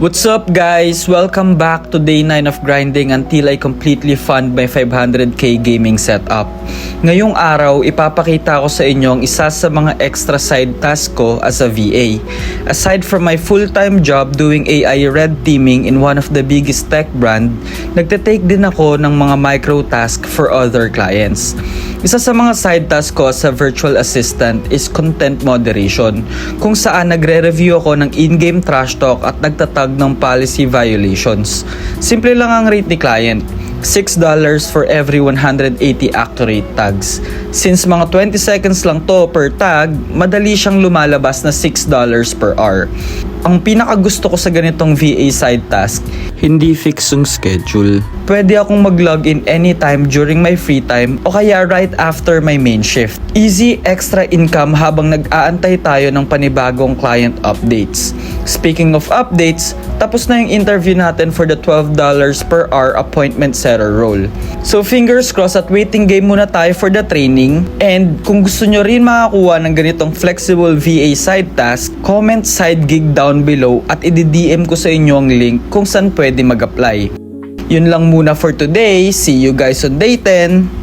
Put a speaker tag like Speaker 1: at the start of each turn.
Speaker 1: What's up guys? Welcome back to day 9 of grinding until I completely fund my 500k gaming setup. Ngayong araw, ipapakita ko sa inyo ang isa sa mga extra side task ko as a VA. Aside from my full-time job doing AI red teaming in one of the biggest tech brand, nagte-take din ako ng mga micro task for other clients. Isa sa mga side task ko sa virtual assistant is content moderation, kung saan nagre-review ako ng in-game trash talk at nagtatag ng policy violations. Simple lang ang rate ni client, $6 for every 180 accurate tags. Since mga 20 seconds lang to per tag, madali siyang lumalabas na $6 per hour. Ang pinakagusto ko sa ganitong VA side task, hindi fix yung schedule. Pwede akong mag-login anytime during my free time o kaya right after my main shift. Easy extra income habang nag-aantay tayo ng panibagong client updates. Speaking of updates, tapos na yung interview natin for the $12 per hour appointment setter role. So fingers crossed at waiting game muna tayo for the training. And kung gusto nyo rin makakuha ng ganitong flexible VA side task, comment side gig down below at i-DM ko sa inyo ang link kung saan pwede mag-apply. Yun lang muna for today. See you guys on day 10.